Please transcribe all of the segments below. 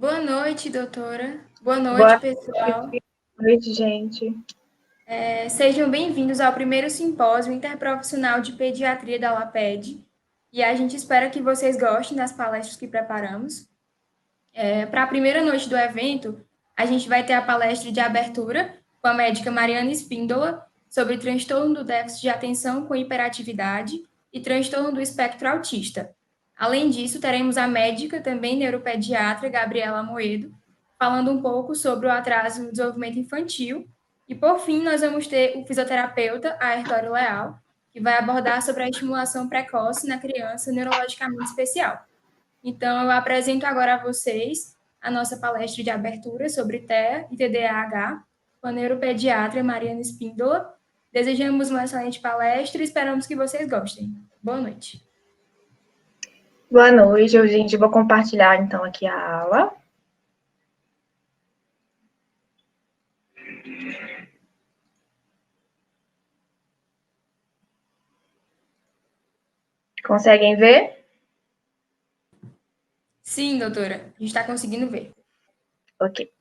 Boa noite, doutora. Boa noite, Boa pessoal. noite, gente. Sejam bem-vindos ao primeiro simpósio interprofissional de pediatria da LAPED. E a gente espera que vocês gostem das palestras que preparamos. Para a primeira noite do evento, a gente vai ter a palestra de abertura com a médica Mariana Espíndola sobre transtorno do déficit de atenção com hiperatividade e transtorno do espectro autista. Além disso, teremos a médica, também neuropediatra, Gabriela Moedo, falando um pouco sobre o atraso no desenvolvimento infantil. E, por fim, nós vamos ter o fisioterapeuta, Aertório Leal, que vai abordar sobre a estimulação precoce na criança neurologicamente especial. Então, eu apresento agora a vocês a nossa palestra de abertura sobre TEA e TDAH, com a neuropediatra Mariana Espíndola. Desejamos uma excelente palestra e esperamos que vocês gostem. Boa noite. Boa noite, gente. Vou compartilhar, então, aqui a aula. Conseguem ver? Sim, doutora. A gente está conseguindo ver. Ok.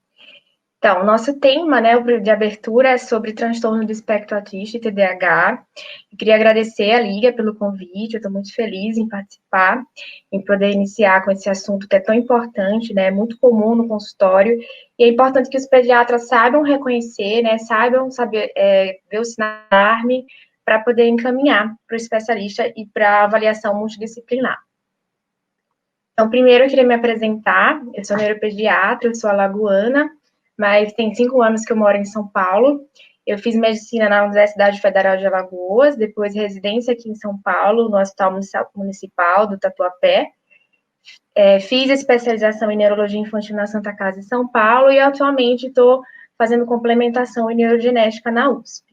Então, o nosso tema, né, de abertura é sobre transtorno do espectro autista e TDAH. Eu queria agradecer a Liga pelo convite, eu estou muito feliz em participar, em poder iniciar com esse assunto que é tão importante, né, muito comum no consultório, e é importante que os pediatras saibam reconhecer, né, saibam saber ver o sinal de alarme para poder encaminhar para o especialista e para a avaliação multidisciplinar. Então, primeiro eu queria me apresentar, eu sou neuropediatra, eu sou alagoana, mas tem 5 anos que eu moro em São Paulo. Eu fiz medicina na Universidade Federal de Alagoas, depois residência aqui em São Paulo, no Hospital Municipal do Tatuapé. Fiz especialização em Neurologia Infantil na Santa Casa em São Paulo e atualmente estou fazendo complementação em Neurogenética na USP.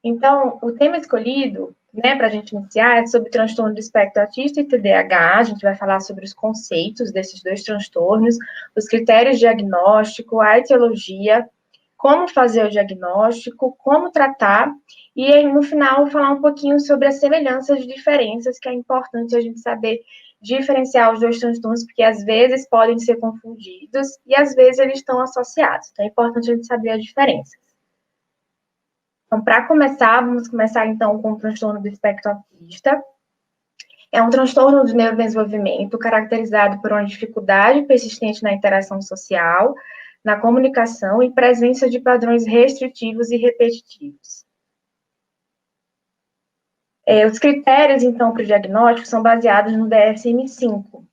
Então, o tema escolhido, né, para a gente iniciar é sobre transtorno do espectro autista e TDAH. A gente vai falar sobre os conceitos desses dois transtornos, os critérios de diagnóstico, a etiologia, como fazer o diagnóstico, como tratar, e aí, no final, falar um pouquinho sobre as semelhanças e diferenças, que é importante a gente saber diferenciar os dois transtornos, porque às vezes podem ser confundidos e às vezes eles estão associados. Então, é importante a gente saber a diferença. Então, para começar, vamos começar então com o transtorno do espectro autista. É um transtorno do neurodesenvolvimento caracterizado por uma dificuldade persistente na interação social, na comunicação e presença de padrões restritivos e repetitivos. Os critérios, então, para o diagnóstico são baseados no DSM-5.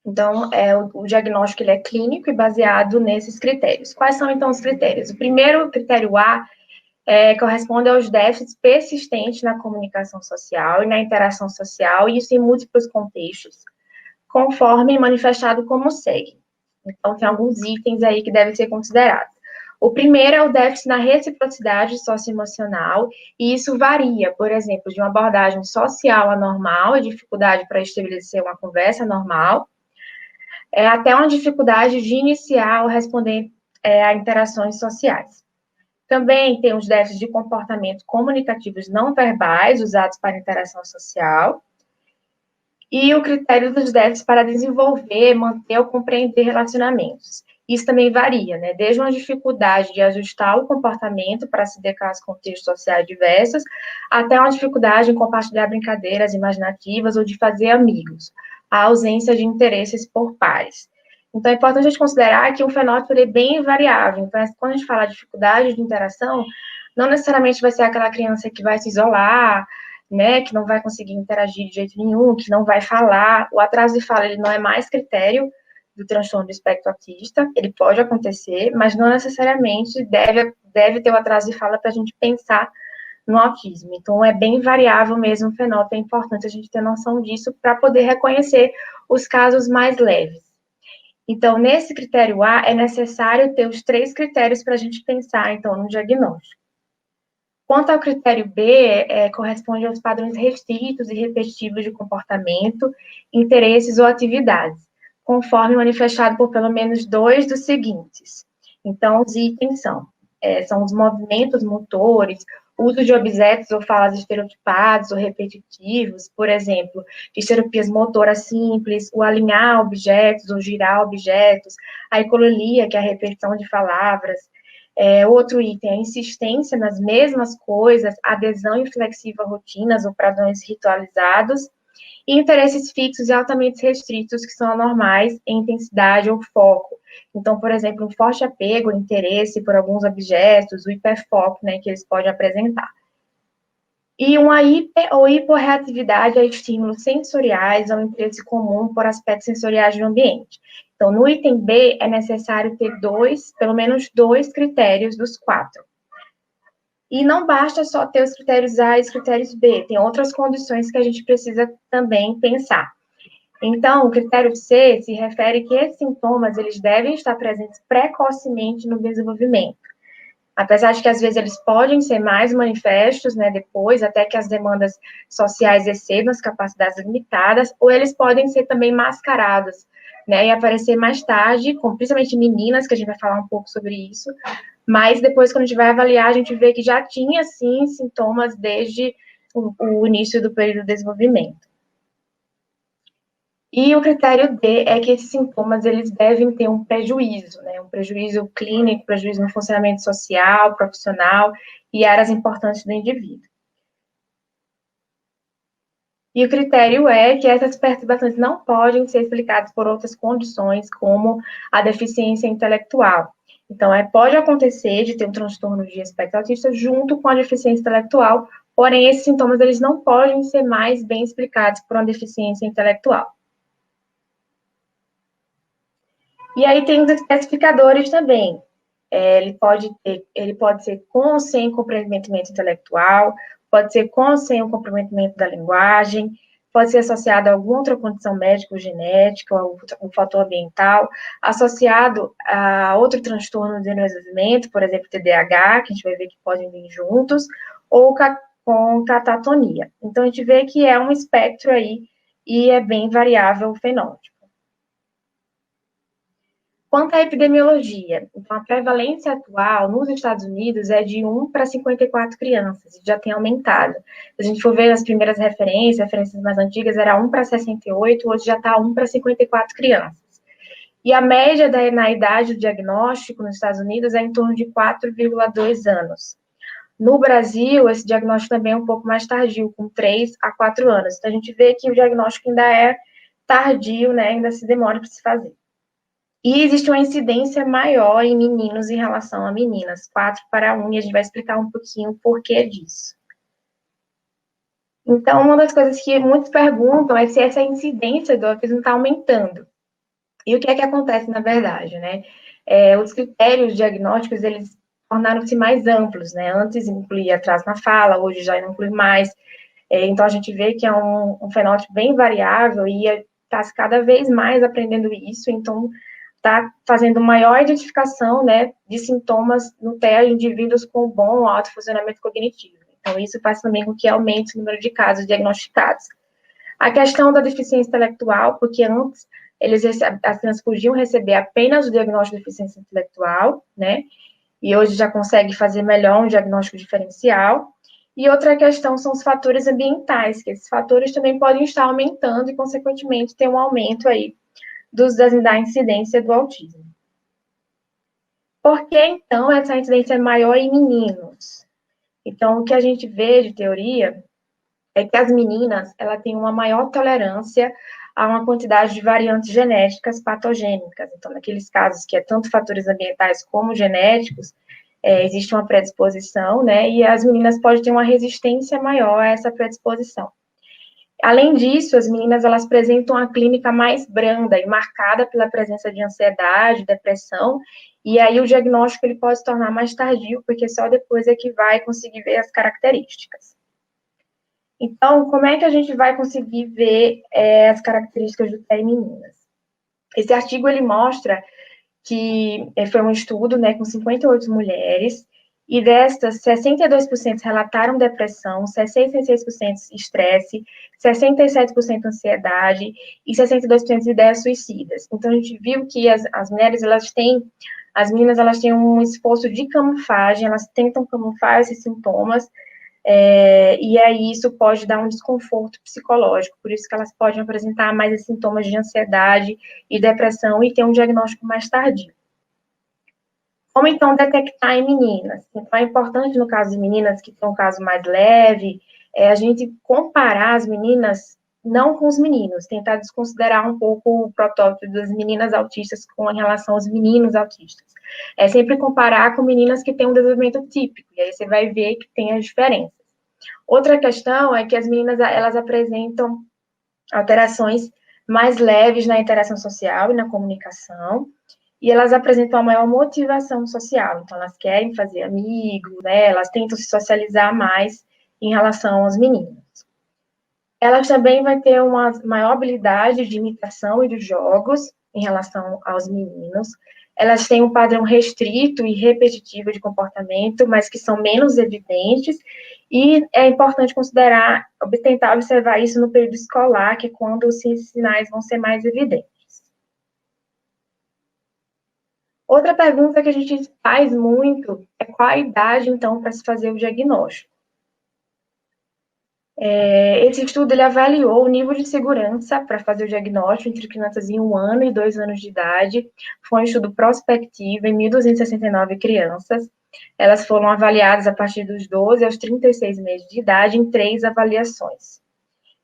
Então, o diagnóstico ele é clínico e baseado nesses critérios. Quais são, então, os critérios? O primeiro, o critério A, corresponde aos déficits persistentes na comunicação social e na interação social, e isso em múltiplos contextos, conforme manifestado como segue. Então, tem alguns itens aí que devem ser considerados. O primeiro é o déficit na reciprocidade socioemocional, e isso varia, por exemplo, de uma abordagem social anormal e dificuldade para estabelecer uma conversa normal, até uma dificuldade de iniciar ou responder a interações sociais. Também tem os déficits de comportamento comunicativos não verbais usados para interação social. E o critério dos déficits para desenvolver, manter ou compreender relacionamentos. Isso também varia, né? Desde uma dificuldade de ajustar o comportamento para se adequar aos contextos sociais diversos, até uma dificuldade em compartilhar brincadeiras imaginativas ou de fazer amigos. A ausência de interesses por pares. Então, é importante a gente considerar que um fenótipo é bem variável. Então, quando a gente fala de dificuldade de interação, não necessariamente vai ser aquela criança que vai se isolar, né, que não vai conseguir interagir de jeito nenhum, que não vai falar. O atraso de fala, ele não é mais critério do transtorno do espectro autista, ele pode acontecer, mas não necessariamente deve ter o atraso de fala para a gente pensar no autismo. Então, é bem variável mesmo o fenótipo, é importante a gente ter noção disso para poder reconhecer os casos mais leves. Então, nesse critério A, é necessário ter os 3 critérios para a gente pensar, então, no diagnóstico. Quanto ao critério B, corresponde aos padrões restritos e repetitivos de comportamento, interesses ou atividades, conforme manifestado por pelo menos 2 dos seguintes. Então, os itens são os movimentos motores, uso de objetos ou falas estereotipados ou repetitivos, por exemplo, estereotipias motoras simples, o alinhar objetos ou girar objetos, a ecolalia, que é a repetição de palavras. Outro item, a insistência nas mesmas coisas, adesão inflexível a rotinas ou padrões ritualizados, e interesses fixos e altamente restritos, que são anormais em intensidade ou foco. Então, por exemplo, um forte apego, interesse por alguns objetos, o hiperfoco, né, que eles podem apresentar. E uma hiper ou hiporreatividade a estímulos sensoriais ou interesse comum por aspectos sensoriais do ambiente. Então, no item B, é necessário ter pelo menos dois critérios dos 4. E não basta só ter os critérios A e os critérios B, tem outras condições que a gente precisa também pensar. Então, o critério C se refere que esses sintomas, eles devem estar presentes precocemente no desenvolvimento. Apesar de que, às vezes, eles podem ser mais manifestos, né, depois, até que as demandas sociais excedam as capacidades limitadas, ou eles podem ser também mascarados, né, e aparecer mais tarde, com principalmente meninas, que a gente vai falar um pouco sobre isso, mas depois, quando a gente vai avaliar, a gente vê que já tinha, sim, sintomas desde o início do período de desenvolvimento. E o critério D é que esses sintomas, eles devem ter um prejuízo, né, um prejuízo clínico, prejuízo no funcionamento social, profissional e áreas importantes do indivíduo. E o critério é que essas perturbações não podem ser explicadas por outras condições, como a deficiência intelectual. Então, pode acontecer de ter um transtorno de espectro autista junto com a deficiência intelectual, porém, esses sintomas, eles não podem ser mais bem explicados por uma deficiência intelectual. E aí tem os especificadores também. Ele pode ser com ou sem comprometimento intelectual, pode ser com ou sem o comprometimento da linguagem, pode ser associado a alguma outra condição médica ou genética, ou um fator ambiental, associado a outro transtorno do desenvolvimento, por exemplo, TDAH, que a gente vai ver que podem vir juntos, ou com catatonia. Então, a gente vê que é um espectro aí, e é bem variável o fenótipo. Quanto à epidemiologia, então, a prevalência atual nos Estados Unidos é de 1 para 54 crianças, já tem aumentado. Se a gente for ver as primeiras referências mais antigas, era 1 para 68, hoje já está 1 para 54 crianças. E a média na idade do diagnóstico nos Estados Unidos é em torno de 4,2 anos. No Brasil, esse diagnóstico também é um pouco mais tardio, com 3 a 4 anos. Então, a gente vê que o diagnóstico ainda é tardio, né, ainda se demora para se fazer. E existe uma incidência maior em meninos em relação a meninas, 4 para 1, e a gente vai explicar um pouquinho o porquê disso. Então, uma das coisas que muitos perguntam é se essa incidência do autismo está aumentando. E o que é que acontece, na verdade, né? Os critérios diagnósticos, eles tornaram-se mais amplos, né? Antes incluía atraso na fala, hoje já não inclui mais. Então, a gente vê que é um fenótipo bem variável e está cada vez mais aprendendo isso, então está fazendo maior identificação, né, de sintomas no TEA de indivíduos com bom ou alto funcionamento cognitivo. Então, isso faz também com que aumente o número de casos diagnosticados. A questão da deficiência intelectual, porque antes as crianças podiam receber apenas o diagnóstico de deficiência intelectual, né, e hoje já consegue fazer melhor um diagnóstico diferencial. E outra questão são os fatores ambientais, que esses fatores também podem estar aumentando e, consequentemente, ter um aumento aí da incidência do autismo. Por que, então, essa incidência é maior em meninos? Então, o que a gente vê de teoria é que as meninas, ela têm uma maior tolerância a uma quantidade de variantes genéticas patogênicas. Então, naqueles casos que é tanto fatores ambientais como genéticos, existe uma predisposição, né, e as meninas podem ter uma resistência maior a essa predisposição. Além disso, as meninas, elas apresentam uma clínica mais branda e marcada pela presença de ansiedade, depressão, e aí o diagnóstico ele pode se tornar mais tardio, porque só depois é que vai conseguir ver as características. Então, como é que a gente vai conseguir ver as características do TEA em meninas? Esse artigo, ele mostra que foi um estudo, né, com 58 mulheres, e destas, 62% relataram depressão, 66% estresse, 67% ansiedade e 62% ideias suicidas. Então, a gente viu que as mulheres, as meninas, elas têm um esforço de camuflagem, elas tentam camuflar esses sintomas, E aí isso pode dar um desconforto psicológico, por isso que elas podem apresentar mais sintomas de ansiedade e depressão e ter um diagnóstico mais tardio. Como, então, detectar em meninas? Então, é importante, no caso de meninas que tem um caso mais leve, a gente comparar as meninas, não com os meninos, tentar desconsiderar um pouco o protótipo das meninas autistas com relação aos meninos autistas. É sempre comparar com meninas que têm um desenvolvimento típico, e aí você vai ver que tem as diferenças. Outra questão é que as meninas, elas apresentam alterações mais leves na interação social e na comunicação, e elas apresentam uma maior motivação social, então elas querem fazer amigos, né, elas tentam se socializar mais em relação aos meninos. Elas também vão ter uma maior habilidade de imitação e de jogos em relação aos meninos. Elas têm um padrão restrito e repetitivo de comportamento, mas que são menos evidentes, e é importante considerar, tentar observar isso no período escolar, que é quando os sinais vão ser mais evidentes. Outra pergunta que a gente faz muito é qual a idade, então, para se fazer o diagnóstico. Esse estudo ele avaliou o nível de segurança para fazer o diagnóstico entre crianças em 1 ano e 2 anos de idade. Foi um estudo prospectivo em 1.269 crianças. Elas foram avaliadas a partir dos 12 aos 36 meses de idade em 3 avaliações.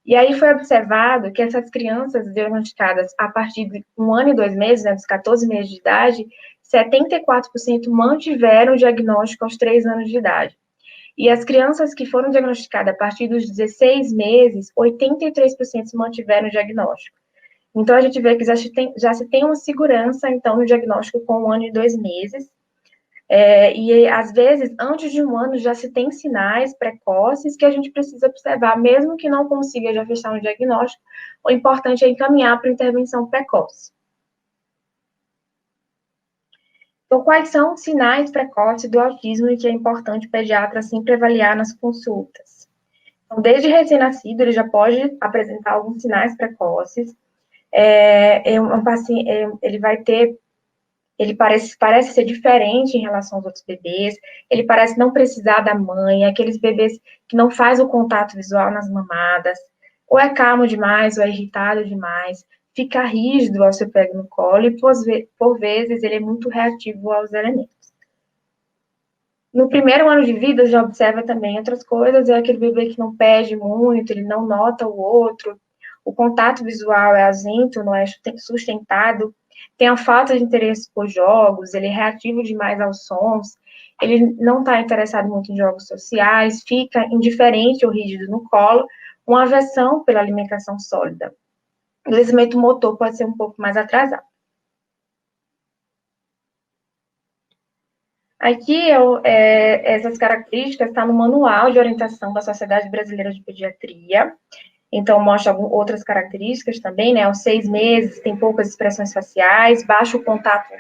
E aí foi observado que essas crianças diagnosticadas a partir de 1 ano e 2 meses, né, dos 14 meses de idade, 74% mantiveram o diagnóstico aos 3 anos de idade. E as crianças que foram diagnosticadas a partir dos 16 meses, 83% mantiveram o diagnóstico. Então, a gente vê que já se tem uma segurança, então, no diagnóstico com 1 ano e 2 meses. E, às vezes, antes de 1 ano, já se tem sinais precoces que a gente precisa observar, mesmo que não consiga já fechar um diagnóstico, o importante é encaminhar para intervenção precoce. Então, quais são os sinais precoces do autismo e que é importante o pediatra sempre avaliar nas consultas? Então, desde recém-nascido, ele já pode apresentar alguns sinais precoces. Ele vai ter, ele parece ser diferente em relação aos outros bebês, ele parece não precisar da mãe, aqueles bebês que não faz o contato visual nas mamadas, ou é calmo demais, ou é irritado demais, fica rígido ao ser pego no colo, e por vezes ele é muito reativo aos elementos. No primeiro ano de vida, já observa também outras coisas, é aquele bebê que não pede muito, ele não nota o outro, o contato visual é ausente, não é sustentado, tem a falta de interesse por jogos, ele é reativo demais aos sons, ele não está interessado muito em jogos sociais, fica indiferente ou rígido no colo, uma aversão pela alimentação sólida. O desenvolvimento motor pode ser um pouco mais atrasado. Aqui, essas características estão no Manual de Orientação da Sociedade Brasileira de Pediatria. Então, mostra outras características também, né? Aos 6 meses, tem poucas expressões faciais, baixo contato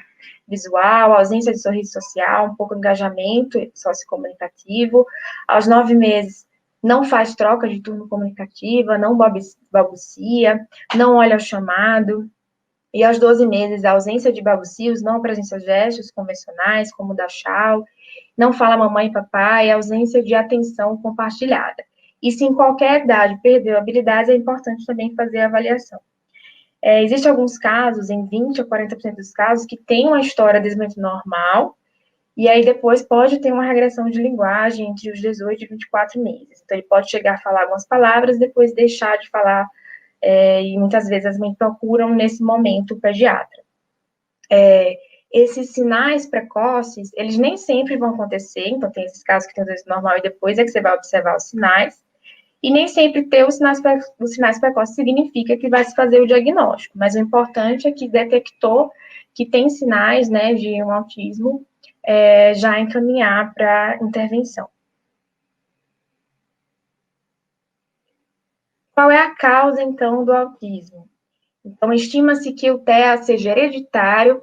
visual, ausência de sorriso social, um pouco engajamento sociocomunicativo. Aos 9 meses, não faz troca de turno comunicativa, não balbucia, não olha ao chamado. E aos 12 meses, a ausência de balbucios, não apresenta gestos convencionais, como dar tchau, não fala mamãe e papai, ausência de atenção compartilhada. E se em qualquer idade perdeu habilidades, é importante também fazer a avaliação. Existem alguns casos, em 20 a 40% dos casos, que tem uma história de desenvolvimento normal, e aí depois pode ter uma regressão de linguagem entre os 18 e 24 meses. Então, ele pode chegar a falar algumas palavras, depois deixar de falar, e muitas vezes as mães procuram, nesse momento, o pediatra. Esses sinais precoces, eles nem sempre vão acontecer, então tem esses casos que tem o desenvolvimento normal e depois é que você vai observar os sinais, e nem sempre ter os sinais precoces significa que vai se fazer o diagnóstico, mas o importante é que detectou que tem sinais, né, de um autismo, já encaminhar para intervenção. Qual é a causa, então, do autismo? Então, estima-se que o TEA seja hereditário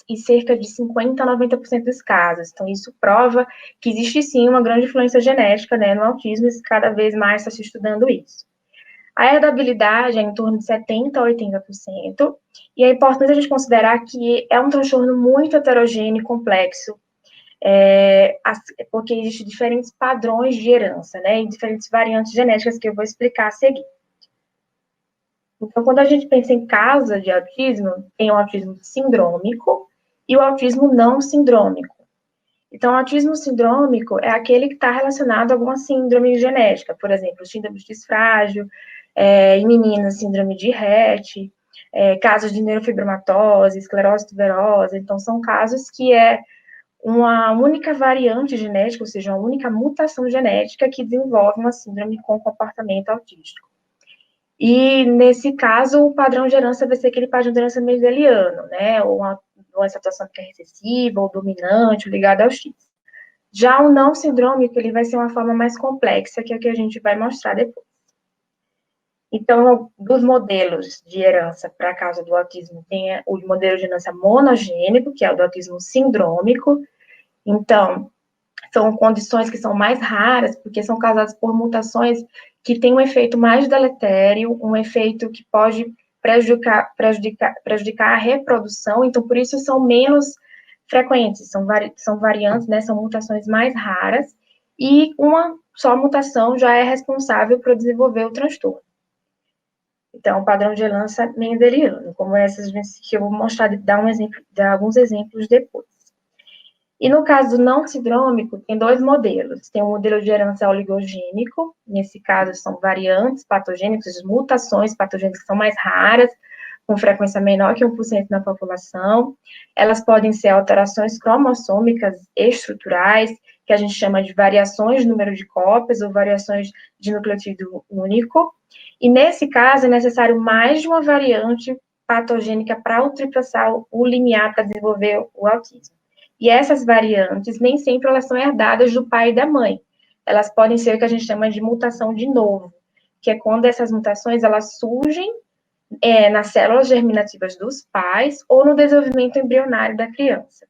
e cerca de 50% a 90% dos casos. Então, isso prova que existe, sim, uma grande influência genética, né, no autismo, e cada vez mais está se estudando isso. A herdabilidade é em torno de 70% a 80%, e é importante a gente considerar que é um transtorno muito heterogêneo e complexo. porque existem diferentes padrões de herança, né, e diferentes variantes genéticas que eu vou explicar a seguir. Então, quando a gente pensa em causa de autismo, tem o autismo sindrômico e o autismo não sindrômico. Então, o autismo sindrômico é aquele que está relacionado a alguma síndrome genética, por exemplo, síndrome de disfrágio, em meninas, síndrome de Rett, casos de neurofibromatose, esclerose tuberosa. Então, são casos que é uma única variante genética, ou seja, uma única mutação genética que desenvolve uma síndrome com comportamento autístico. E, nesse caso, o padrão de herança vai ser aquele padrão de herança mendeliano, né, ou uma situação que é recessiva, ou dominante, ou ligada ao X. Já o não sindrômico, ele vai ser uma forma mais complexa, que é o que a gente vai mostrar depois. Então, dos modelos de herança para a causa do autismo, tem o modelo de herança monogênico, que é o do autismo sindrômico. Então, são condições que são mais raras, porque são causadas por mutações que têm um efeito mais deletério, um efeito que pode prejudicar a reprodução, então, por isso, são menos frequentes, são variantes, né, são mutações mais raras, e uma só mutação já é responsável por desenvolver o transtorno. Então, o padrão de herança mendeliano, como essas que eu vou mostrar, dar alguns exemplos depois. E no caso do não sindrômico, tem dois modelos. Tem o modelo de herança oligogênico, nesse caso são variantes patogênicas, mutações patogênicas que são mais raras, com frequência menor que 1% na população. Elas podem ser alterações cromossômicas estruturais, que a gente chama de variações de número de cópias ou variações de nucleotídeo único. E nesse caso, é necessário mais de uma variante patogênica para ultrapassar o limiar para desenvolver o autismo. E essas variantes, nem sempre elas são herdadas do pai e da mãe. Elas podem ser o que a gente chama de mutação de novo, que é quando essas mutações, elas surgem nas células germinativas dos pais ou no desenvolvimento embrionário da criança.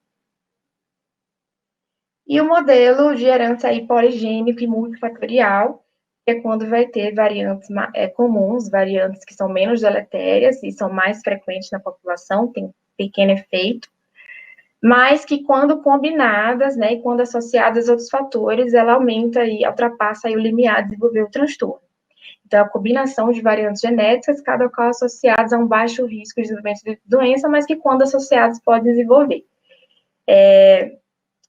E o modelo de herança aí poligênico e multifatorial, que é quando vai ter variantes comuns, variantes que são menos deletérias e são mais frequentes na população, tem pequeno efeito, mas que quando combinadas, né, e quando associadas a outros fatores, ela aumenta e ultrapassa aí o limiar de desenvolver o transtorno. Então, a combinação de variantes genéticas, cada qual associadas a um baixo risco de desenvolvimento de doença, mas que quando associados podem desenvolver.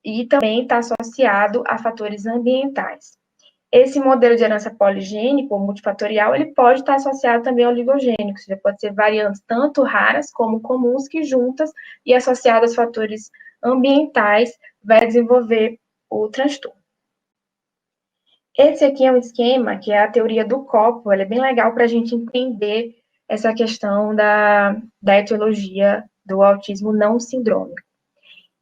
E também está associado a fatores ambientais. Esse modelo de herança poligênico ou multifatorial, ele pode estar associado também ao oligogênico, ou seja, pode ser variantes tanto raras como comuns que juntas e associadas a fatores ambientais vai desenvolver o transtorno. Esse aqui é um esquema que é a teoria do copo, ela é bem legal para a gente entender essa questão da etiologia do autismo não sindrômico.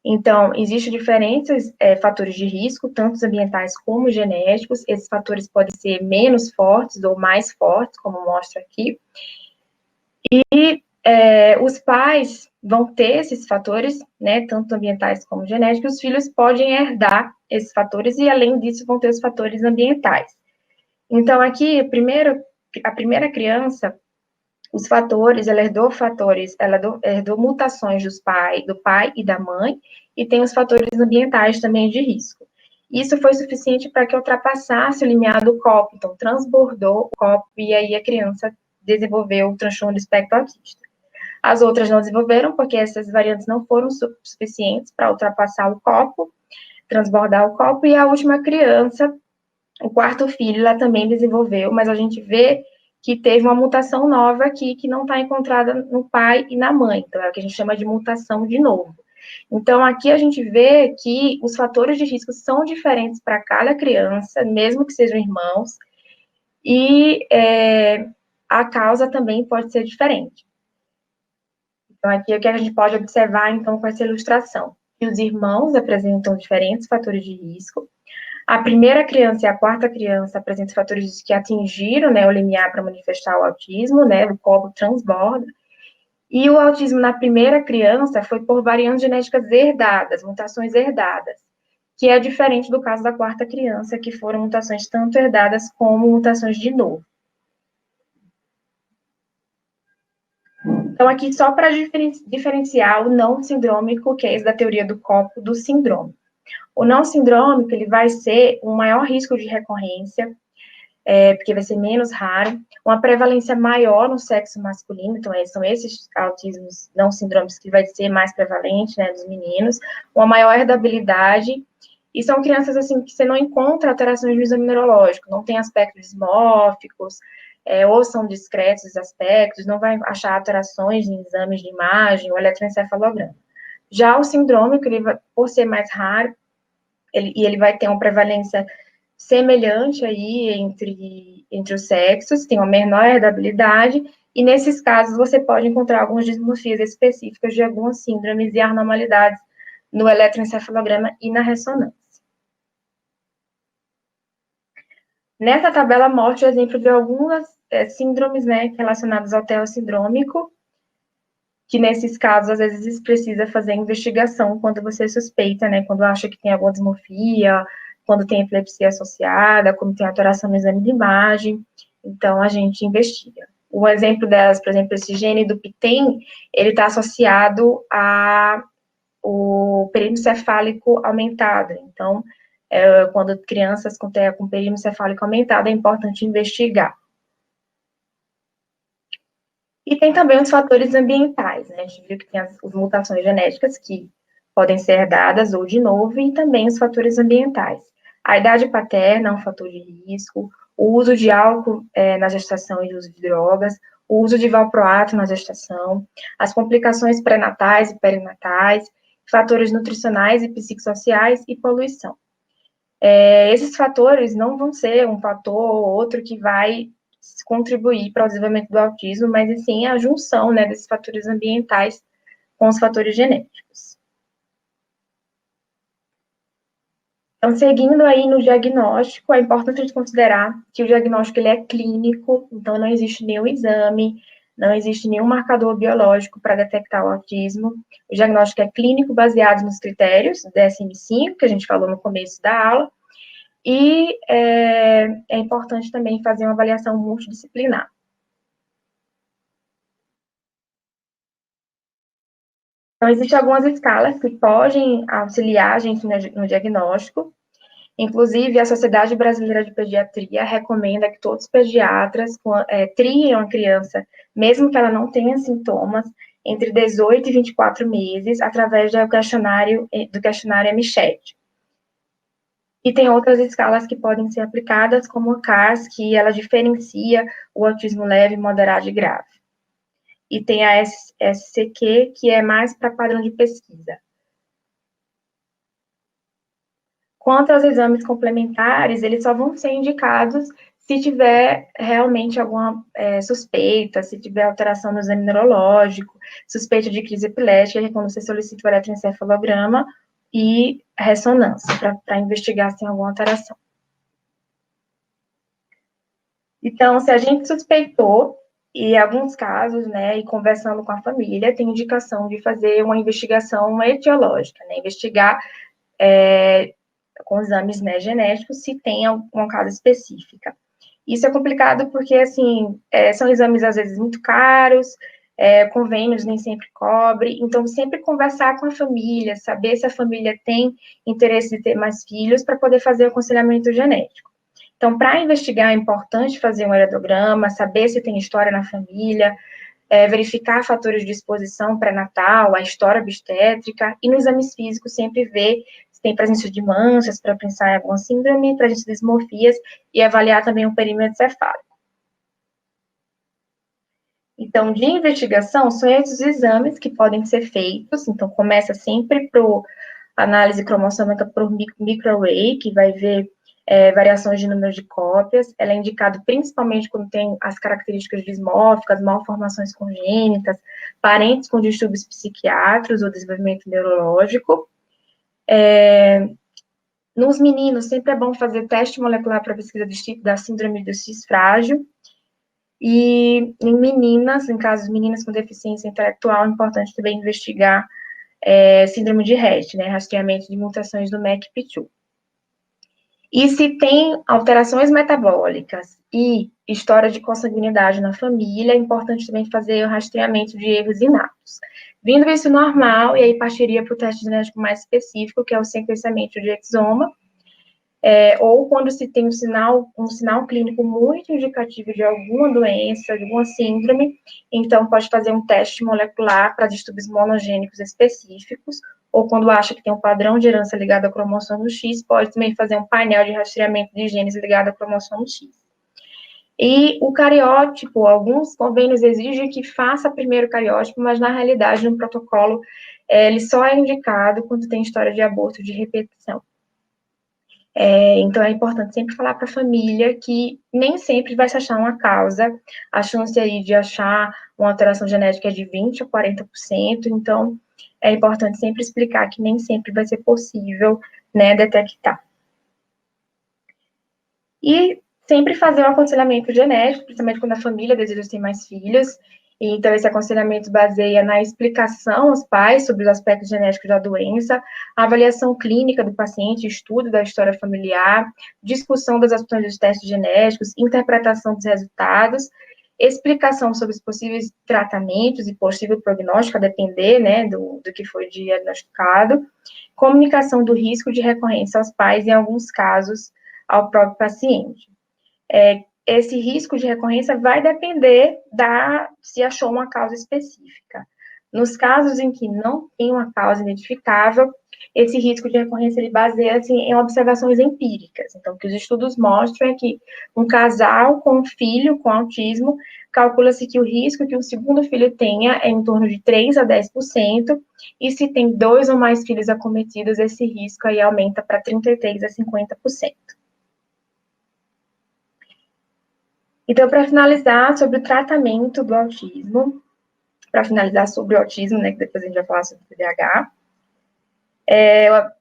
Então, existem diferentes fatores de risco, tanto ambientais como genéticos. Esses fatores podem ser menos fortes ou mais fortes, como mostra aqui. E os pais vão ter esses fatores, né, tanto ambientais como genéticos. Os filhos podem herdar esses fatores e, além disso, vão ter os fatores ambientais. Então, aqui, a primeira criança, os fatores, ela herdou mutações do pai e da mãe, e tem os fatores ambientais também de risco. Isso foi suficiente para que ultrapassasse o limiar do copo, então transbordou o copo, e aí a criança desenvolveu o transtorno do espectro autista. As outras não desenvolveram, porque essas variantes não foram suficientes para ultrapassar o copo, transbordar o copo, e a última criança, o quarto filho, ela também desenvolveu, mas a gente vê que teve uma mutação nova aqui, que não está encontrada no pai e na mãe, então é o que a gente chama de mutação de novo. Então, aqui a gente vê que os fatores de risco são diferentes para cada criança, mesmo que sejam irmãos, e a causa também pode ser diferente. Então, aqui é o que a gente pode observar, então, com essa ilustração, que os irmãos apresentam diferentes fatores de risco. A primeira criança e a quarta criança apresentam fatores que atingiram, né, o limiar para manifestar o autismo, né, o copo transborda. E o autismo na primeira criança foi por variantes genéticas herdadas, mutações herdadas, que é diferente do caso da quarta criança, que foram mutações tanto herdadas como mutações de novo. Então, aqui só para diferenciar o não sindrômico, que é esse da teoria do copo, do síndrome. O não sindrômico, ele vai ser um maior risco de recorrência, porque vai ser menos raro, uma prevalência maior no sexo masculino, então são esses autismos não sindrômicos que vai ser mais prevalente, né, dos meninos, uma maior herdabilidade, e são crianças, assim, que você não encontra alterações no exame neurológico, não tem aspectos dismórficos, ou são discretos os aspectos, não vai achar alterações em exames de imagem ou eletroencefalograma. Já o sindrômico, ele vai, por ser mais raro, ele vai ter uma prevalência semelhante aí entre os sexos, tem uma menor herdabilidade, e nesses casos você pode encontrar algumas dismorfias específicas de algumas síndromes e anormalidades no eletroencefalograma e na ressonância. Nessa tabela mostra o exemplo de algumas síndromes, né, relacionadas ao TEL sindrômico, que nesses casos, às vezes, precisa fazer investigação quando você suspeita, né, quando acha que tem alguma dismorfia, quando tem epilepsia associada, quando tem alteração no exame de imagem, então a gente investiga. O exemplo delas, por exemplo, esse gene do PTEN, ele está associado a o período cefálico aumentado, então, quando crianças com período cefálico aumentado, é importante investigar. E tem também os fatores ambientais, né? A gente viu que tem as mutações genéticas que podem ser herdadas ou de novo, e também os fatores ambientais. A idade paterna é um fator de risco, o uso de álcool na gestação e o uso de drogas, o uso de valproato na gestação, as complicações pré-natais e perinatais, fatores nutricionais e psicossociais e poluição. Esses fatores não vão ser um fator ou outro que vai contribuir para o desenvolvimento do autismo, mas sim a junção, né, desses fatores ambientais com os fatores genéticos. Então, seguindo aí no diagnóstico, é importante a gente considerar que o diagnóstico ele é clínico, então não existe nenhum exame, não existe nenhum marcador biológico para detectar o autismo. O diagnóstico é clínico, baseado nos critérios do DSM-5, que a gente falou no começo da aula, e é importante também fazer uma avaliação multidisciplinar. Então, existem algumas escalas que podem auxiliar a gente no diagnóstico. Inclusive, a Sociedade Brasileira de Pediatria recomenda que todos os pediatras triem a criança, mesmo que ela não tenha sintomas, entre 18 e 24 meses, através do questionário MCHET. E tem outras escalas que podem ser aplicadas, como a CARS, que ela diferencia o autismo leve, moderado e grave. E tem a SCQ, que é mais para padrão de pesquisa. Quanto aos exames complementares, eles só vão ser indicados se tiver realmente alguma suspeita, se tiver alteração no exame neurológico, suspeita de crise epilética, que é quando você solicita o eletroencefalograma e ressonância, para investigar se tem alguma alteração. Então, se a gente suspeitou, e em alguns casos, né, e conversando com a família, tem indicação de fazer uma investigação etiológica, né, investigar com exames, né, genéticos se tem alguma causa específica. Isso é complicado porque, assim, são exames, às vezes, muito caros, convênios nem sempre cobre, então, sempre conversar com a família, saber se a família tem interesse de ter mais filhos para poder fazer o aconselhamento genético. Então, para investigar, é importante fazer um heredograma, saber se tem história na família, verificar fatores de exposição pré-natal, a história obstétrica, e nos exames físicos sempre ver se tem presença de manchas, para pensar em alguma síndrome, presença de dismorfias, e avaliar também o perímetro cefálico. Então, de investigação, são esses exames que podem ser feitos, então começa sempre por análise cromossômica por microarray, que vai ver variações de número de cópias, ela é indicada principalmente quando tem as características dismórficas, malformações congênitas, parentes com distúrbios psiquiátricos ou desenvolvimento neurológico. Nos meninos, sempre é bom fazer teste molecular para pesquisa da síndrome do X frágil, e em meninas, em casos de meninas com deficiência intelectual, é importante também investigar síndrome de Rett, né, rastreamento de mutações do MECP2. E se tem alterações metabólicas e história de consanguinidade na família, é importante também fazer o rastreamento de erros inatos. Vindo isso normal, e aí partiria para o teste genético mais específico, que é o sequenciamento de exoma, ou quando se tem um sinal clínico muito indicativo de alguma doença, de alguma síndrome, então pode fazer um teste molecular para distúrbios monogênicos específicos, ou quando acha que tem um padrão de herança ligado ao cromossomo X, pode também fazer um painel de rastreamento de genes ligado ao cromossomo X. E o cariótipo, alguns convênios exigem que faça primeiro o cariótipo, mas na realidade, no protocolo, ele só é indicado quando tem história de aborto de repetição. Então, é importante sempre falar para a família que nem sempre vai se achar uma causa, a chance aí de achar uma alteração genética é de 20% a 40%, então é importante sempre explicar que nem sempre vai ser possível, né, detectar. E sempre fazer um aconselhamento genético, principalmente quando a família deseja ter mais filhos. Então, esse aconselhamento baseia na explicação aos pais sobre os aspectos genéticos da doença, a avaliação clínica do paciente, estudo da história familiar, discussão das opções dos testes genéticos, interpretação dos resultados, explicação sobre os possíveis tratamentos e possível prognóstico, a depender, né, do que foi diagnosticado, comunicação do risco de recorrência aos pais, em alguns casos, ao próprio paciente. Esse risco de recorrência vai depender se achou uma causa específica. Nos casos em que não tem uma causa identificável, esse risco de recorrência ele baseia-se em observações empíricas. Então, o que os estudos mostram é que um casal com um filho com autismo, calcula-se que o risco que um segundo filho tenha é em torno de 3 a 10%, e se tem 2 ou mais filhos acometidos, esse risco aí aumenta para 33 a 50%. Então, para finalizar sobre o tratamento do autismo, né, que depois a gente vai falar sobre o TDAH,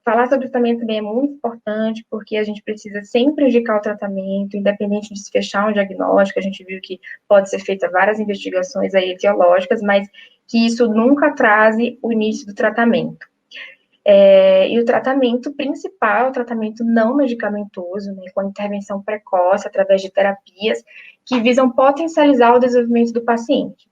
falar sobre o tratamento também é muito importante, porque a gente precisa sempre indicar o tratamento, independente de se fechar um diagnóstico. A gente viu que pode ser feita várias investigações aí etiológicas, mas que isso nunca atrase o início do tratamento. E o tratamento principal é o tratamento não medicamentoso, né, com intervenção precoce, através de terapias que visam potencializar o desenvolvimento do paciente.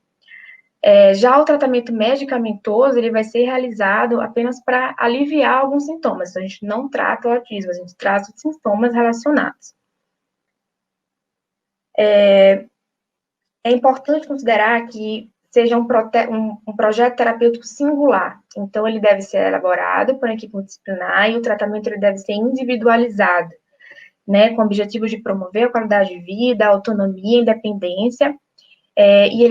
Já o tratamento medicamentoso, ele vai ser realizado apenas para aliviar alguns sintomas. Então, a gente não trata o autismo, a gente trata os sintomas relacionados. É importante considerar que seja um projeto terapêutico singular. Então, ele deve ser elaborado por uma equipe multidisciplinar e o tratamento ele deve ser individualizado, né, com o objetivo de promover a qualidade de vida, a autonomia, a independência, e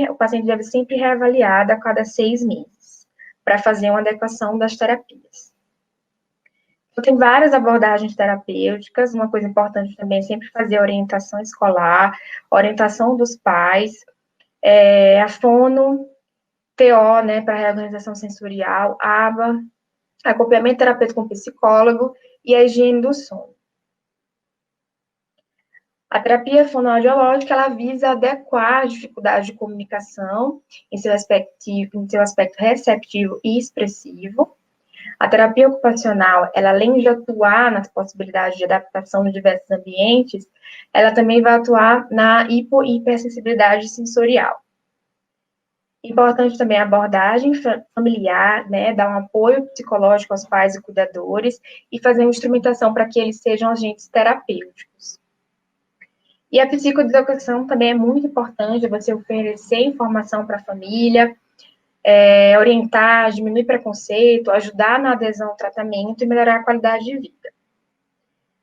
o paciente deve sempre reavaliado a cada 6 meses, para fazer uma adequação das terapias. Então, tem várias abordagens terapêuticas. Uma coisa importante também é sempre fazer orientação escolar, orientação dos pais, a fono, TO, né, para reorganização sensorial, ABA, acompanhamento terapêutico com psicólogo e a higiene do sono. A terapia fonoaudiológica, ela visa adequar a dificuldade de comunicação em seu aspecto receptivo e expressivo. A terapia ocupacional, ela, além de atuar nas possibilidades de adaptação em diversos ambientes, ela também vai atuar na e hipersensibilidade sensorial. Importante também a abordagem familiar, né, dar um apoio psicológico aos pais e cuidadores e fazer uma instrumentação para que eles sejam agentes terapêuticos. E a psicoeducação também é muito importante, você oferecer informação para a família, orientar, diminuir preconceito, ajudar na adesão ao tratamento e melhorar a qualidade de vida.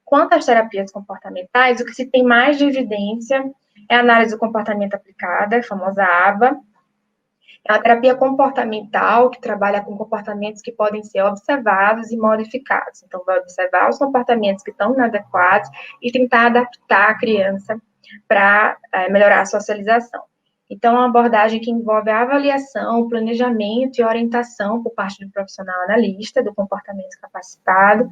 Quanto às terapias comportamentais, o que se tem mais de evidência é a análise do comportamento aplicada, a famosa ABA. É uma terapia comportamental que trabalha com comportamentos que podem ser observados e modificados. Então, vai observar os comportamentos que estão inadequados e tentar adaptar a criança para melhorar a socialização. Então, é uma abordagem que envolve a avaliação, planejamento e orientação por parte do profissional analista do comportamento capacitado.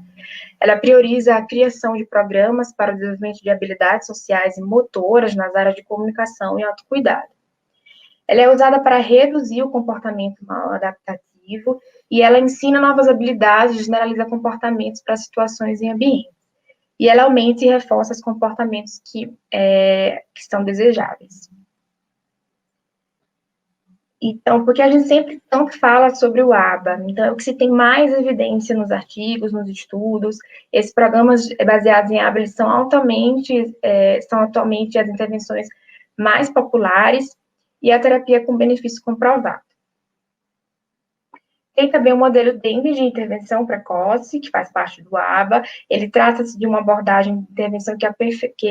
Ela prioriza a criação de programas para o desenvolvimento de habilidades sociais e motoras nas áreas de comunicação e autocuidado. Ela é usada para reduzir o comportamento mal adaptativo e ela ensina novas habilidades, generaliza comportamentos para situações em ambientes. e ela aumenta e reforça os comportamentos que são desejáveis. Então, porque a gente sempre tanto fala sobre o ABA, então é o que se tem mais evidência nos artigos, nos estudos. Esses programas baseados em ABA, eles são atualmente as intervenções mais populares e a terapia com benefício comprovado. Tem também o modelo DEND de intervenção precoce, que faz parte do ABA. Ele trata-se de uma abordagem de intervenção que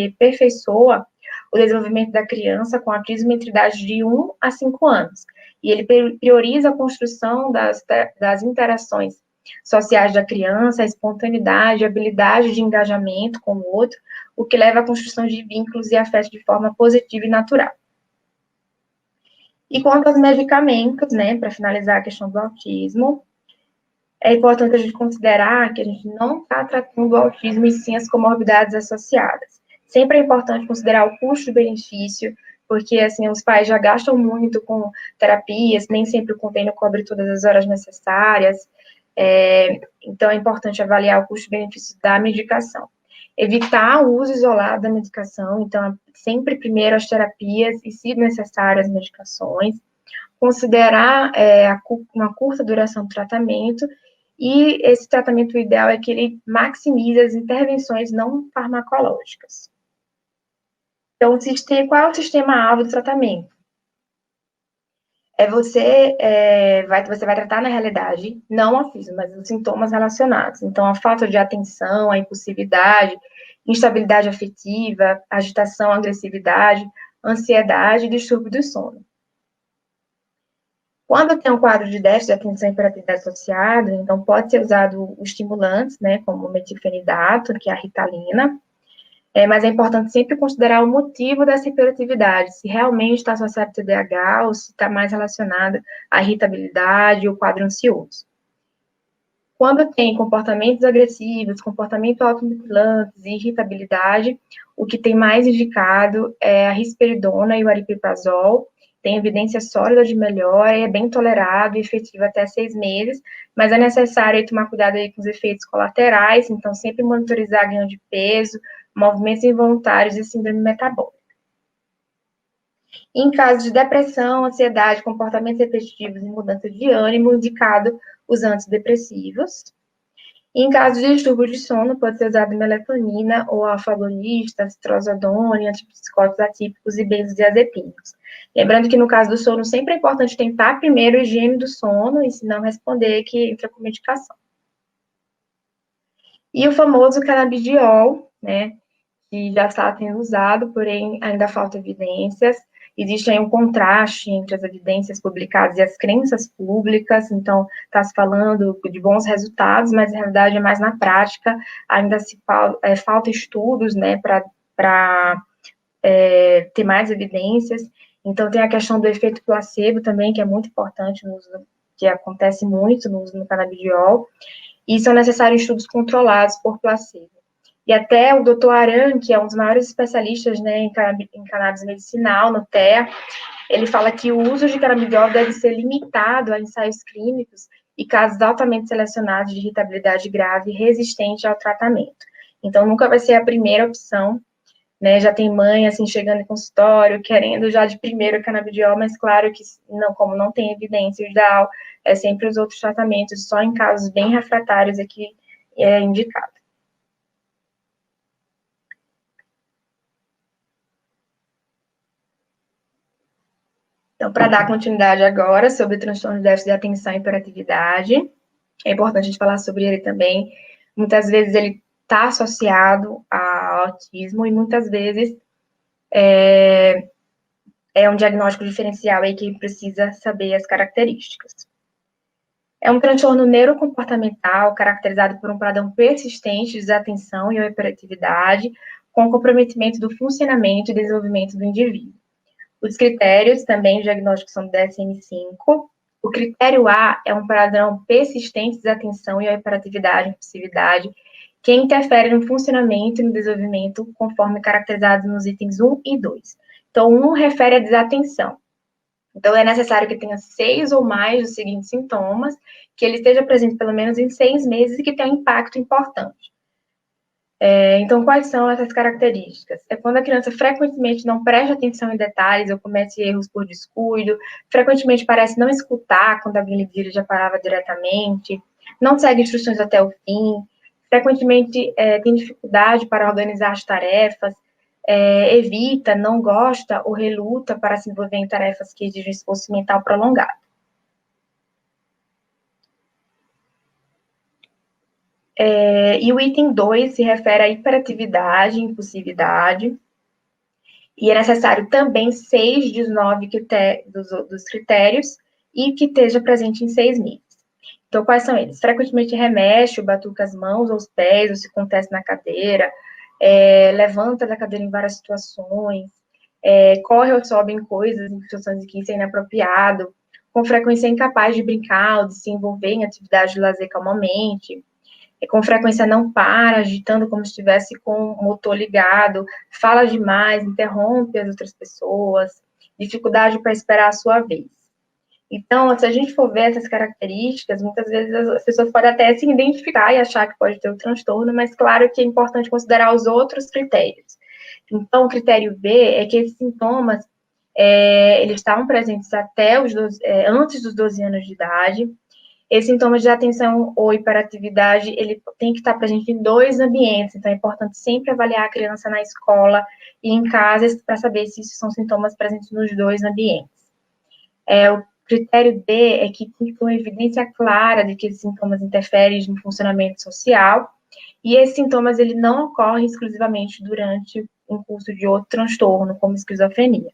aperfeiçoa o desenvolvimento da criança com autismo entre idades de 1 a 5 anos. E ele prioriza a construção das interações sociais da criança, a espontaneidade, a habilidade de engajamento com o outro, o que leva à construção de vínculos e afetos de forma positiva e natural. E quanto aos medicamentos, né, para finalizar a questão do autismo, é importante a gente considerar que a gente não está tratando o autismo e sim as comorbidades associadas. Sempre é importante considerar o custo-benefício, porque, assim, os pais já gastam muito com terapias, nem sempre o convênio cobre todas as horas necessárias, então é importante avaliar o custo-benefício da medicação. Evitar o uso isolado da medicação, então, sempre primeiro as terapias e, se necessário, as medicações. Considerar uma curta duração do tratamento, e esse tratamento ideal é que ele maximize as intervenções não farmacológicas. Então, qual é o sistema-alvo do tratamento? Você vai tratar, na realidade, não o autismo, mas os sintomas relacionados. Então, a falta de atenção, a impulsividade, instabilidade afetiva, agitação, agressividade, ansiedade e distúrbio do sono. Quando tem um quadro de déficit de atenção e hiperatividade associado, então pode ser usado os estimulantes, né, como o metilfenidato, que é a Ritalina, mas é importante sempre considerar o motivo dessa hiperatividade, se realmente está associado ao TDAH ou se está mais relacionada à irritabilidade ou quadro ansioso. Quando tem comportamentos agressivos, comportamento automutilantes e irritabilidade, o que tem mais indicado é a risperidona e o aripiprazol. Tem evidência sólida de melhora, é bem tolerado e efetivo até 6 meses, mas é necessário tomar cuidado aí com os efeitos colaterais, então sempre monitorizar ganho de peso, movimentos involuntários e síndrome metabólica. Em caso de depressão, ansiedade, comportamentos repetitivos e mudança de ânimo, indicado os antidepressivos. Em caso de distúrbio de sono, pode ser usado melatonina ou alfa-agonistas, trazodone, antipsicóticos atípicos e benzodiazepínicos. Lembrando que no caso do sono, sempre é importante tentar primeiro a higiene do sono e, se não responder, que entra com medicação. E o famoso canabidiol, né, que já está sendo usado, porém ainda falta evidências. Existe aí um contraste entre as evidências publicadas e as crenças públicas, então está se falando de bons resultados, mas na realidade é mais na prática, ainda falta estudos, né, para ter mais evidências. Então tem a questão do efeito placebo também, que é muito importante no uso, que acontece muito no uso do canabidiol, e são necessários estudos controlados por placebo. E até o Dr. Aran, que é um dos maiores especialistas, né, em cannabis medicinal, no TEA, ele fala que o uso de canabidiol deve ser limitado a ensaios clínicos e casos altamente selecionados de irritabilidade grave resistente ao tratamento. Então, nunca vai ser a primeira opção, né? Já tem mãe, assim, chegando em consultório, querendo já de primeiro canabidiol, mas claro que, não, como não tem evidência, o ideal é sempre os outros tratamentos, só em casos bem refratários é que é indicado. Então, para dar continuidade agora sobre o transtorno de déficit de atenção e hiperatividade, é importante a gente falar sobre ele também. Muitas vezes ele está associado ao autismo e muitas vezes é um diagnóstico diferencial aí que precisa saber as características. É um transtorno neurocomportamental caracterizado por um padrão persistente de desatenção e hiperatividade, com comprometimento do funcionamento e desenvolvimento do indivíduo. Os critérios também de diagnóstico são do DSM-5. O critério A é um padrão persistente de desatenção e hiperatividade, impulsividade, que interfere no funcionamento e no desenvolvimento, conforme caracterizados nos itens 1 e 2. Então, 1 refere à desatenção. Então, é necessário que tenha 6 ou mais dos seguintes sintomas, que ele esteja presente pelo menos em 6 meses e que tenha um impacto importante. Então, quais são essas características? É quando a criança frequentemente não presta atenção em detalhes ou comete erros por descuido, frequentemente parece não escutar quando alguém lhe dirige a palavra diretamente, não segue instruções até o fim, frequentemente tem dificuldade para organizar as tarefas, evita, não gosta ou reluta para se envolver em tarefas que exigem esforço mental prolongado. E o item 2 se refere à hiperatividade, impulsividade, e é necessário também 6 dos 9 dos critérios e que esteja presente em 6 meses. Então, quais são eles? Frequentemente remexe, batuca as mãos ou os pés, ou se acontece na cadeira, levanta da cadeira em várias situações, corre ou sobe em coisas, em situações em que isso é inapropriado, com frequência é incapaz de brincar ou de se envolver em atividade de lazer calmamente, com frequência não para, agitando como se estivesse com o motor ligado, fala demais, interrompe as outras pessoas, dificuldade para esperar a sua vez. Então, se a gente for ver essas características, muitas vezes as pessoas podem até se identificar e achar que pode ter um transtorno, mas claro que é importante considerar os outros critérios. Então, o critério B é que esses sintomas, eles estavam presentes até antes dos 12 anos de idade. Esses sintomas de atenção ou hiperatividade, ele tem que estar presente em 2 ambientes, então é importante sempre avaliar a criança na escola e em casa para saber se isso são sintomas presentes nos 2 ambientes. O critério D é que tem que ter uma evidência clara de que esses sintomas interferem no funcionamento social, e esses sintomas ele não ocorrem exclusivamente durante um curso de outro transtorno, como esquizofrenia.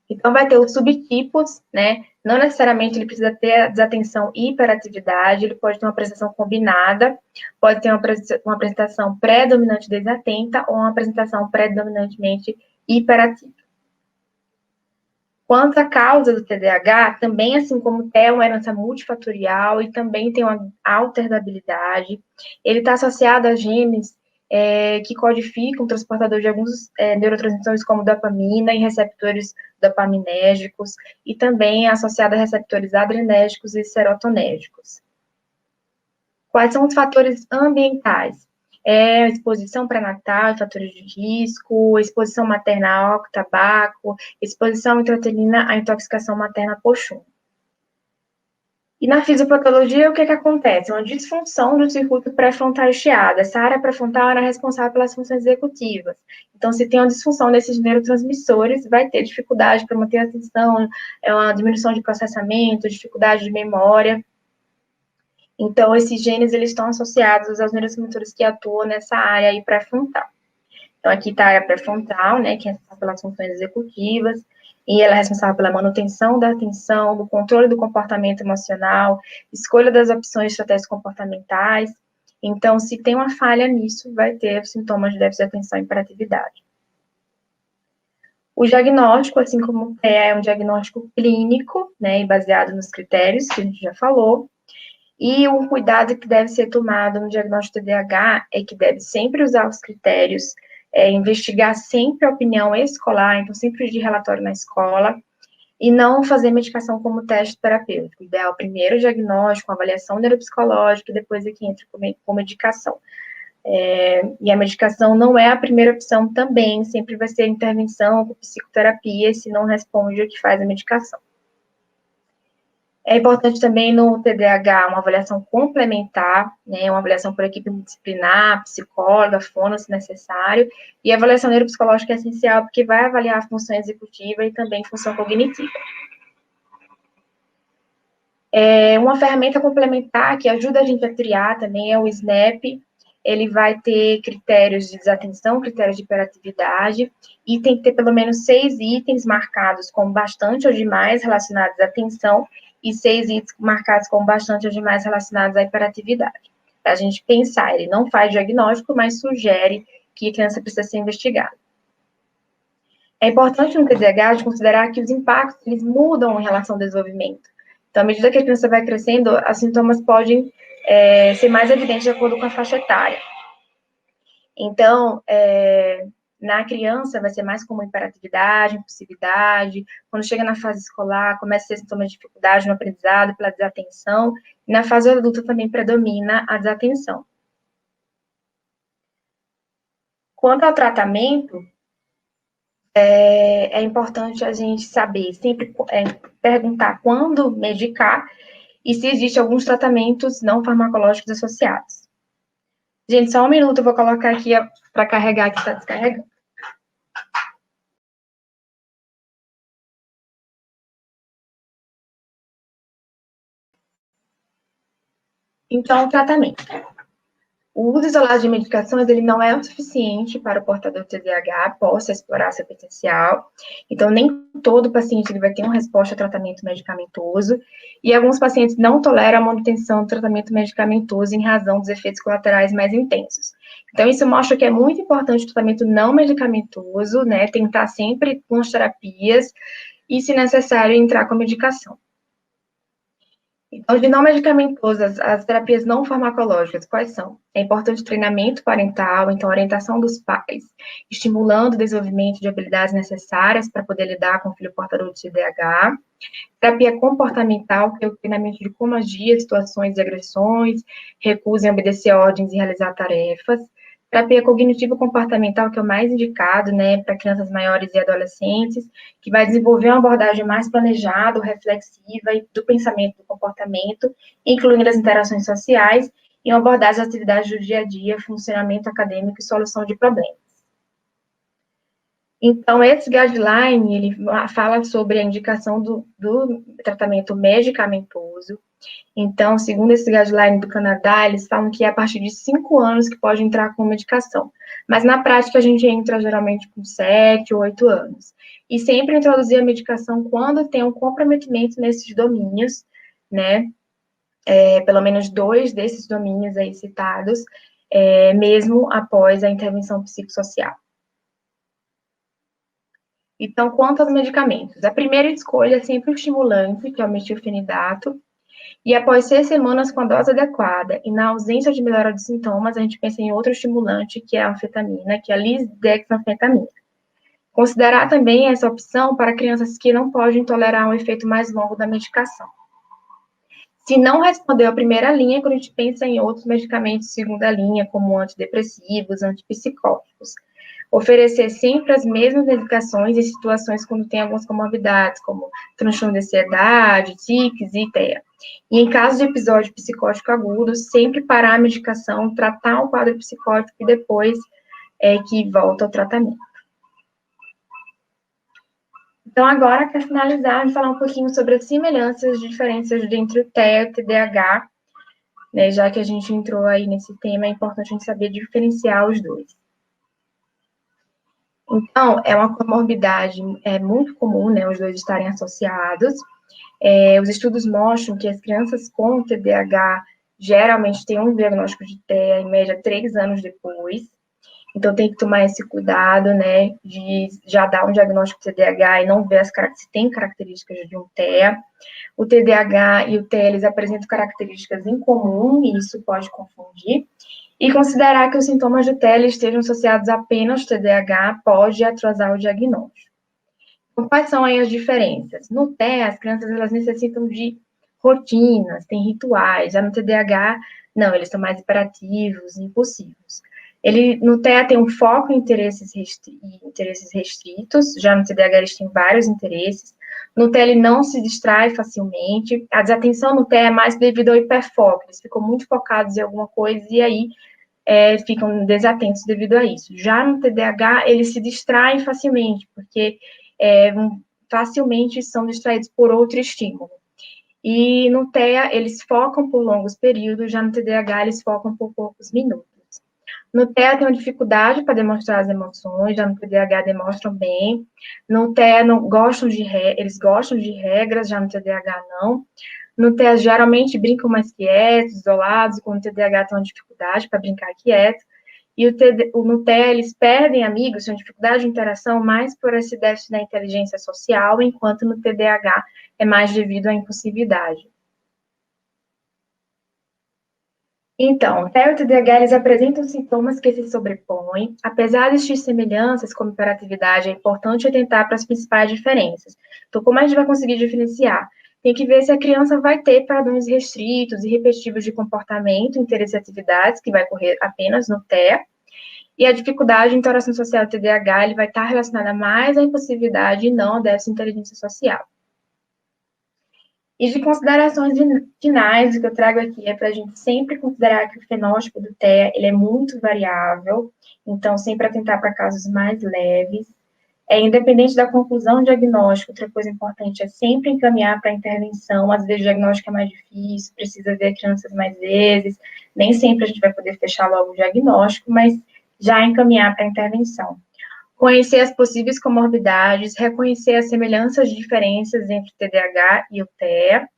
Então, vai ter os subtipos, né? Não necessariamente ele precisa ter desatenção e hiperatividade, ele pode ter uma apresentação combinada, pode ter uma apresentação predominante desatenta ou uma apresentação predominantemente hiperativa. Quanto à causa do TDAH, também, assim como é uma herança multifatorial e também tem uma alta herdabilidade, ele está associado a genes que codificam o transportador de alguns neurotransmissores como dopamina e receptores dopaminérgicos, e também é associado a receptores adrenérgicos e serotonérgicos. Quais são os fatores ambientais? A exposição pré-natal, fatores de risco, exposição maternal ao tabaco, exposição intrauterina à intoxicação materna por chumbo. E na fisiopatologia, o que acontece? Uma disfunção do circuito pré-frontal estriado. Essa área pré-frontal era responsável pelas funções executivas. Então, se tem uma disfunção desses neurotransmissores, vai ter dificuldade para manter a atenção, uma diminuição de processamento, dificuldade de memória. Então, esses genes, eles estão associados aos neurotransmissores que atuam nessa área aí pré-frontal. Então, aqui está a área pré-frontal, né, que é responsável pelas funções executivas, e ela é responsável pela manutenção da atenção, do controle do comportamento emocional, escolha das opções de estratégias comportamentais. Então, se tem uma falha nisso, vai ter sintomas de déficit de atenção e hiperatividade. O diagnóstico, assim como é um diagnóstico clínico, né, e baseado nos critérios que a gente já falou. E um cuidado que deve ser tomado no diagnóstico do TDAH é que deve sempre usar os critérios, investigar sempre a opinião escolar, então sempre pedir relatório na escola, e não fazer medicação como teste terapêutico. O ideal primeiro o diagnóstico, avaliação neuropsicológica, e depois é que entra com medicação. E a medicação não é a primeira opção também, sempre vai ser intervenção com psicoterapia, se não responde o que faz a medicação. É importante também no TDAH uma avaliação complementar, né, uma avaliação por equipe multidisciplinar, psicóloga, fono, se necessário, e a avaliação neuropsicológica é essencial porque vai avaliar a função executiva e também função cognitiva. Uma ferramenta complementar que ajuda a gente a triar também é o SNAP. Ele vai ter critérios de desatenção, critérios de hiperatividade, e tem que ter pelo menos 6 itens marcados com bastante ou demais relacionados à atenção, e 6 itens marcados com bastante ou demais relacionados à hiperatividade. Para a gente pensar, ele não faz diagnóstico, mas sugere que a criança precisa ser investigada. É importante no TDAH a gente considerar que os impactos, eles mudam em relação ao desenvolvimento. Então, à medida que a criança vai crescendo, os sintomas podem ser mais evidentes de acordo com a faixa etária. Então, na criança vai ser mais comum hiperatividade, impulsividade. Quando chega na fase escolar, começa a ter sintomas de dificuldade no aprendizado, pela desatenção. E na fase adulta também predomina a desatenção. Quanto ao tratamento, é importante a gente saber, sempre perguntar quando medicar e se existem alguns tratamentos não farmacológicos associados. Gente, só um minuto, eu vou colocar aqui para carregar, que está descarregando. Então, o tratamento. O uso isolado de medicações, ele não é o suficiente para o portador de TDAH possa explorar seu potencial. Então, nem todo paciente ele vai ter uma resposta a tratamento medicamentoso, e alguns pacientes não toleram a manutenção do tratamento medicamentoso em razão dos efeitos colaterais mais intensos. Então, isso mostra que é muito importante o tratamento não medicamentoso, né, tentar sempre com as terapias, e, se necessário, entrar com a medicação. Então, de não medicamentosas, as terapias não farmacológicas, quais são? É importante treinamento parental, então, orientação dos pais, estimulando o desenvolvimento de habilidades necessárias para poder lidar com o filho portador de TDAH. Terapia comportamental, que é o treinamento de como agir em situações de agressões, recusa em obedecer ordens e realizar tarefas. Terapia cognitivo-comportamental, que é o mais indicado, né, para crianças maiores e adolescentes, que vai desenvolver uma abordagem mais planejada, reflexiva e do pensamento e do comportamento, incluindo as interações sociais, e uma abordagem das atividades do dia a dia, funcionamento acadêmico e solução de problemas. Então, esse guideline, ele fala sobre a indicação do tratamento medicamentoso. Então, segundo esse guideline do Canadá, eles falam que é a partir de 5 anos que pode entrar com medicação. Mas, na prática, a gente entra geralmente com 7 ou 8 anos. E sempre introduzir a medicação quando tem um comprometimento nesses domínios, né? Pelo menos 2 desses domínios aí citados, mesmo após a intervenção psicossocial. Então, quanto aos medicamentos, a primeira escolha é sempre o estimulante, que é o metilfenidato, e após 6 semanas com a dose adequada, e na ausência de melhora de sintomas, a gente pensa em outro estimulante, que é a anfetamina, que é a lisdexanfetamina. Considerar também essa opção para crianças que não podem tolerar um efeito mais longo da medicação. Se não responder a primeira linha, quando a gente pensa em outros medicamentos de segunda linha, como antidepressivos, antipsicóticos. Oferecer sempre as mesmas medicações em situações quando tem algumas comorbidades, como transtorno de ansiedade, tics e TEA. E em caso de episódio psicótico agudo, sempre parar a medicação, tratar o quadro psicótico e depois que volta ao tratamento. Então, agora, para finalizar, vamos falar um pouquinho sobre as semelhanças e diferenças entre o TEA e o TDAH, né, já que a gente entrou aí nesse tema, é importante a gente saber diferenciar os dois. Então, é uma comorbidade muito comum, né, os dois estarem associados. Os estudos mostram que as crianças com TDAH geralmente têm um diagnóstico de TEA, em média, 3 anos depois. Então, tem que tomar esse cuidado, né, de já dar um diagnóstico de TDAH e não ver se tem características de um TEA. O TDAH e o TEA, eles apresentam características em comum, e isso pode confundir. E considerar que os sintomas de TEA estejam associados apenas ao TDAH pode atrasar o diagnóstico. Então, quais são aí as diferenças? No TEA, as crianças elas necessitam de rotinas, tem rituais. Já no TDAH, não, eles são mais hiperativos, impulsivos. No TEA tem um foco em interesses restritos, já no TDAH eles têm vários interesses. No TEA ele não se distrai facilmente. A desatenção no TEA é mais devido ao hiperfoco, eles ficam muito focados em alguma coisa e aí ficam desatentos devido a isso. Já no TDAH, eles se distraem facilmente, porque facilmente são distraídos por outro estímulo. E no TEA, eles focam por longos períodos, já no TDAH, eles focam por poucos minutos. No TEA tem uma dificuldade para demonstrar as emoções, já no TDAH demonstram bem. No TEA eles gostam de regras, já no TDAH não. No TEA geralmente brincam mais quietos, isolados, e no TDAH tem uma dificuldade para brincar quieto. E no TEA eles perdem amigos, têm dificuldade de interação mais por esse déficit da inteligência social, enquanto no TDAH é mais devido à impulsividade. Então, o TEA e o TDAH, eles apresentam sintomas que se sobrepõem. Apesar de existir semelhanças, como hiperatividade, é importante atentar para as principais diferenças. Então, como a gente vai conseguir diferenciar? Tem que ver se a criança vai ter padrões restritos e repetitivos de comportamento, interesse e atividades, que vai ocorrer apenas no TEA, E a dificuldade de interação social do TDAH, ele vai estar relacionada mais à impulsividade e não à déficit de inteligência social. E de considerações finais, o que eu trago aqui é para a gente sempre considerar que o fenótipo do TEA, ele é muito variável, então sempre atentar para casos mais leves. Independente da conclusão diagnóstica, outra coisa importante é sempre encaminhar para a intervenção. Às vezes o diagnóstico é mais difícil, precisa ver crianças mais vezes, nem sempre a gente vai poder fechar logo o diagnóstico, mas já encaminhar para a intervenção. Conhecer as possíveis comorbidades, reconhecer as semelhanças e diferenças entre o TDAH e o TEA,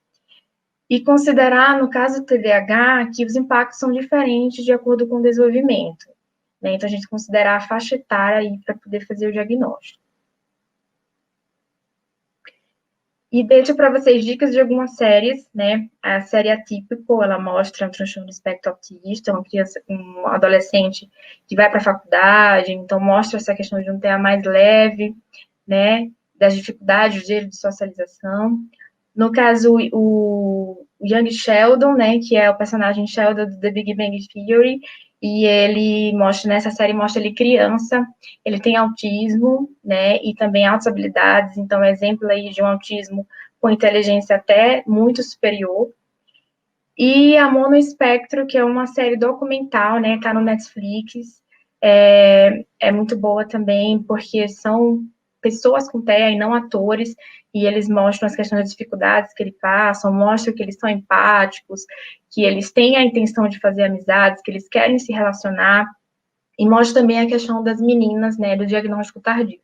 e considerar, no caso do TDAH, que os impactos são diferentes de acordo com o desenvolvimento. Né? Então, a gente considerar a faixa etária para poder fazer o diagnóstico. E deixo para vocês dicas de algumas séries, né? A série Atípico, ela mostra um transtorno do espectro autista, uma criança, um adolescente que vai para a faculdade, então mostra essa questão de um tema mais leve, né? Das dificuldades dele de socialização. No caso, o Young Sheldon, né? Que é o personagem Sheldon do The Big Bang Theory, e ele mostra, nessa série, mostra ele criança, ele tem autismo, né, e também altas habilidades, então é exemplo aí de um autismo com inteligência até muito superior. E a Monoespectro, que é uma série documental, né, tá no Netflix, é muito boa também, porque são pessoas com TEA e não atores, e eles mostram as questões das dificuldades que eles passam, mostram que eles são empáticos, que eles têm a intenção de fazer amizades, que eles querem se relacionar, e mostra também a questão das meninas, né, do diagnóstico tardio.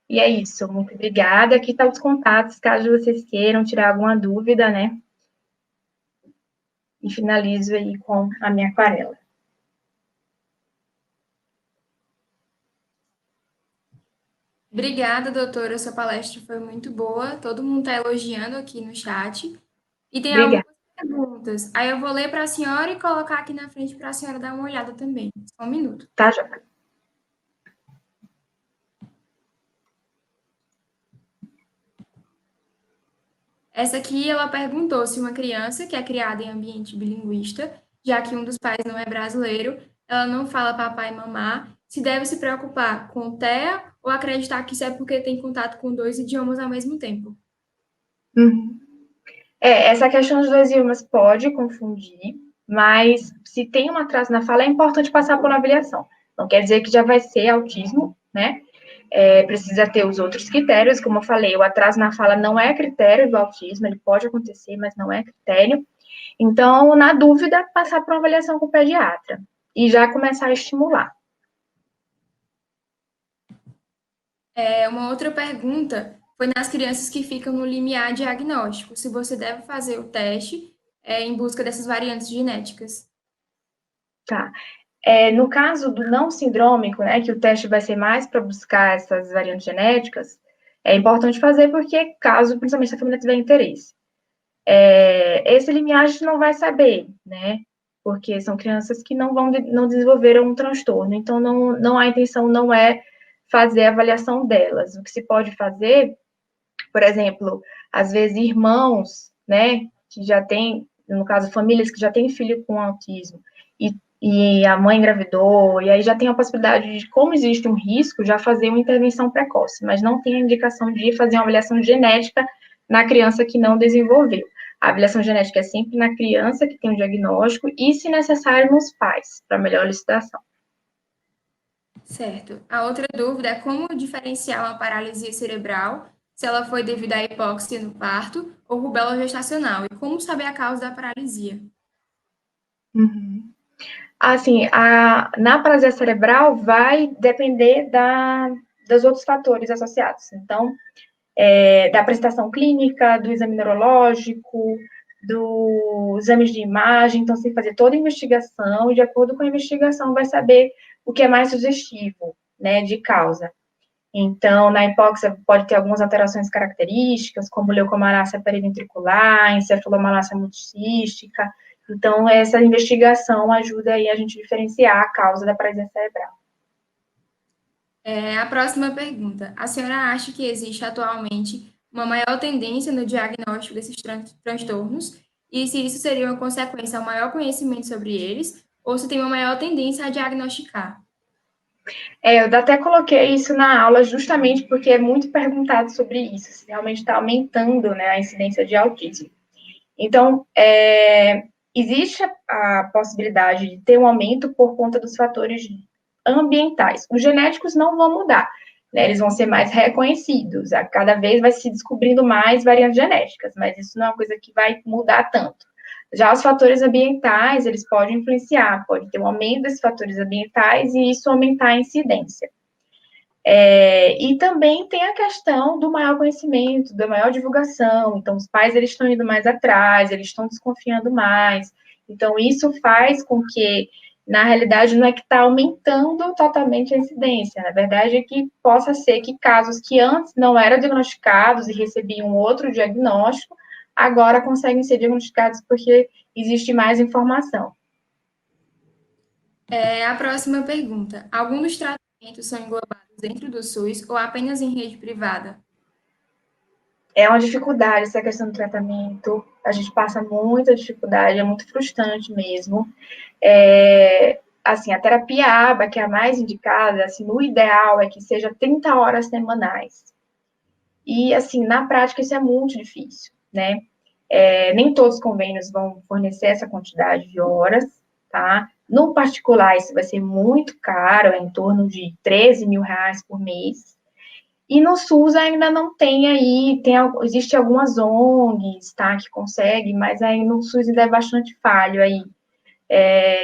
E é isso, muito obrigada. Aqui estão os contatos, caso vocês queiram tirar alguma dúvida, né? E finalizo aí com a minha aquarela. Obrigada, doutora. Sua palestra foi muito boa. Todo mundo está elogiando aqui no chat. E tem Obrigada. algumas perguntas. Aí eu vou ler para a senhora e colocar aqui na frente para a senhora dar uma olhada também. Só um minuto. Tá, Jota? Essa aqui, ela perguntou se uma criança que é criada em ambiente bilinguista, já que um dos pais não é brasileiro, ela não fala papai e mamá, se deve se preocupar com o TEA ou acreditar que isso é porque tem contato com dois idiomas ao mesmo tempo. Uhum. Essa questão dos dois idiomas pode confundir, mas se tem um atraso na fala, é importante passar por uma avaliação. Não quer dizer que já vai ser autismo, né? Precisa ter os outros critérios, como eu falei, o atraso na fala não é critério do autismo, ele pode acontecer, mas não é critério. Então, na dúvida, passar por uma avaliação com o pediatra e já começar a estimular. Uma outra pergunta foi nas crianças que ficam no limiar diagnóstico, se você deve fazer o teste em busca dessas variantes genéticas. Tá. No caso do não sindrômico, né, que o teste vai ser mais para buscar essas variantes genéticas, é importante fazer porque, caso, principalmente se a família tiver interesse. Esse limiar a gente não vai saber, né, porque são crianças que não desenvolveram um transtorno, então não a intenção não é fazer a avaliação delas. O que se pode fazer, por exemplo, às vezes irmãos, né, que já têm, no caso, famílias que já têm filho com autismo, e a mãe engravidou, e aí já tem a possibilidade de, como existe um risco, já fazer uma intervenção precoce, mas não tem a indicação de fazer uma avaliação genética na criança que não desenvolveu. A avaliação genética é sempre na criança que tem o diagnóstico e, se necessário, nos pais, para melhor elucidação. Certo. A outra dúvida é como diferenciar uma paralisia cerebral, se ela foi devido à hipóxia no parto ou rubéola gestacional, e como saber a causa da paralisia. Uhum. Assim, na paralisia cerebral vai depender dos outros fatores associados. Então, da apresentação clínica, do exame neurológico, dos exames de imagem, então, você tem que fazer toda a investigação, e de acordo com a investigação, vai saber o que é mais sugestivo, né, de causa. Então, na hipóxia, pode ter algumas alterações características, como leucomalácia periventricular, encefalomalácia multicística. Então, essa investigação ajuda aí a gente diferenciar a causa da paralisia cerebral. A próxima pergunta. A senhora acha que existe atualmente uma maior tendência no diagnóstico desses transtornos? E se isso seria uma consequência ao maior conhecimento sobre eles? ou se tem uma maior tendência a diagnosticar. Eu até coloquei isso na aula justamente porque é muito perguntado sobre isso, se realmente está aumentando, né, a incidência de autismo. Então, existe a possibilidade de ter um aumento por conta dos fatores ambientais. Os genéticos não vão mudar, né? Eles vão ser mais reconhecidos. A cada vez vai se descobrindo mais variantes genéticas, mas isso não é uma coisa que vai mudar tanto. Já os fatores ambientais, eles podem influenciar, pode ter um aumento desses fatores ambientais e isso aumentar a incidência. E também tem a questão do maior conhecimento, da maior divulgação. Então, os pais eles estão indo mais atrás, eles estão desconfiando mais. Então, isso faz com que, na realidade, não é que está aumentando totalmente a incidência. Na verdade, é que possa ser que casos que antes não eram diagnosticados e recebiam outro diagnóstico, agora conseguem ser diagnosticados porque existe mais informação. A próxima pergunta. Algum dos tratamentos são englobados dentro do SUS ou apenas em rede privada? É uma dificuldade essa questão do tratamento. A gente passa muita dificuldade, é muito frustrante mesmo. Assim, a terapia ABA, que é a mais indicada, assim, no ideal é que seja 30 horas semanais. E, assim, na prática isso é muito difícil, né? Nem todos os convênios vão fornecer essa quantidade de horas, tá? No particular, isso vai ser muito caro, é em torno de 13 mil reais por mês. E no SUS ainda não tem aí, existe algumas ONGs, tá, que conseguem, mas aí no SUS ainda é bastante falho aí.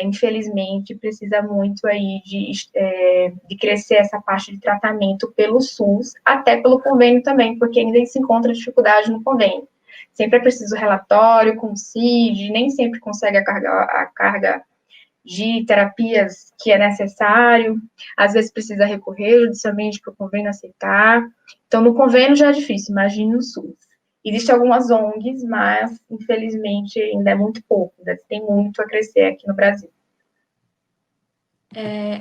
Infelizmente, precisa muito aí de crescer essa parte de tratamento pelo SUS, até pelo convênio também, porque ainda se encontra dificuldade no convênio. Sempre é preciso relatório com o CID, nem sempre consegue a carga de terapias que é necessário, às vezes precisa recorrer judicialmente para o convênio aceitar. Então, no convênio já é difícil, imagine no SUS. Existem algumas ONGs, mas, infelizmente, ainda é muito pouco, ainda tem muito a crescer aqui no Brasil.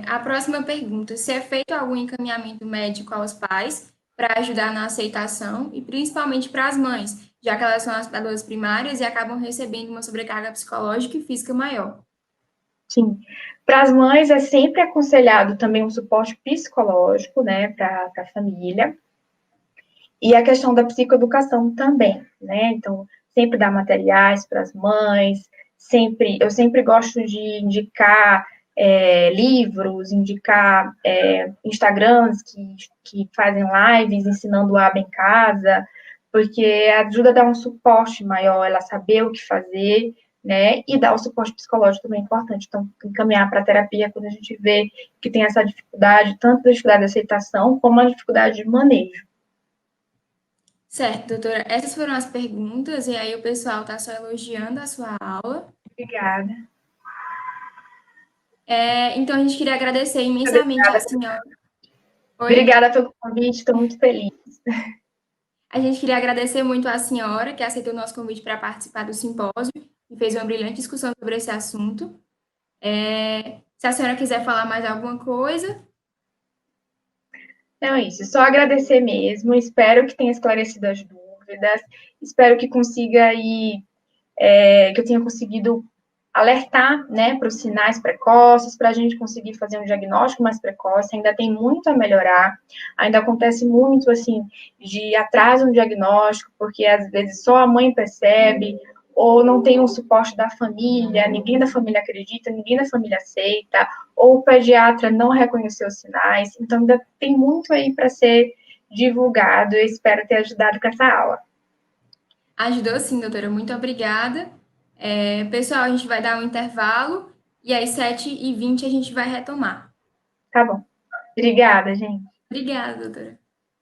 A próxima pergunta. Se é feito algum encaminhamento médico aos pais para ajudar na aceitação e principalmente para as mães, já que elas são as cuidadoras primárias e acabam recebendo uma sobrecarga psicológica e física maior. Sim. Para as mães, é sempre aconselhado também um suporte psicológico, né, para a família. E a questão da psicoeducação também, né? Então, sempre dar materiais para as mães, eu sempre gosto de indicar livros, indicar Instagrams que fazem lives ensinando a aba em casa, porque ajuda a dar um suporte maior, ela saber o que fazer, né? E dar o suporte psicológico também é importante. Então, encaminhar para a terapia quando a gente vê que tem essa dificuldade, tanto a dificuldade de aceitação, como a dificuldade de manejo. Certo, doutora. Essas foram as perguntas, e aí o pessoal está só elogiando a sua aula. Obrigada. Então, a gente queria agradecer imensamente a senhora. Oi? Obrigada pelo convite, estou muito feliz. A gente queria agradecer muito a senhora que aceitou o nosso convite para participar do simpósio e fez uma brilhante discussão sobre esse assunto. Se a senhora quiser falar mais alguma coisa. Não é isso, só agradecer mesmo. Espero que tenha esclarecido as dúvidas. Espero que consiga aí, que eu tenha conseguido alertar, né, para os sinais precoces, para a gente conseguir fazer um diagnóstico mais precoce. Ainda tem muito a melhorar. Ainda acontece muito, assim, de atraso no diagnóstico, porque às vezes só a mãe percebe, ou não tem um suporte da família, ninguém da família acredita, ninguém da família aceita, ou o pediatra não reconheceu os sinais. Então, ainda tem muito aí para ser divulgado. Eu espero ter ajudado com essa aula. Ajudou sim, doutora. Muito obrigada. Pessoal, a gente vai dar um intervalo e às 7h20 a gente vai retomar. Tá bom. Obrigada, gente. Obrigada, doutora.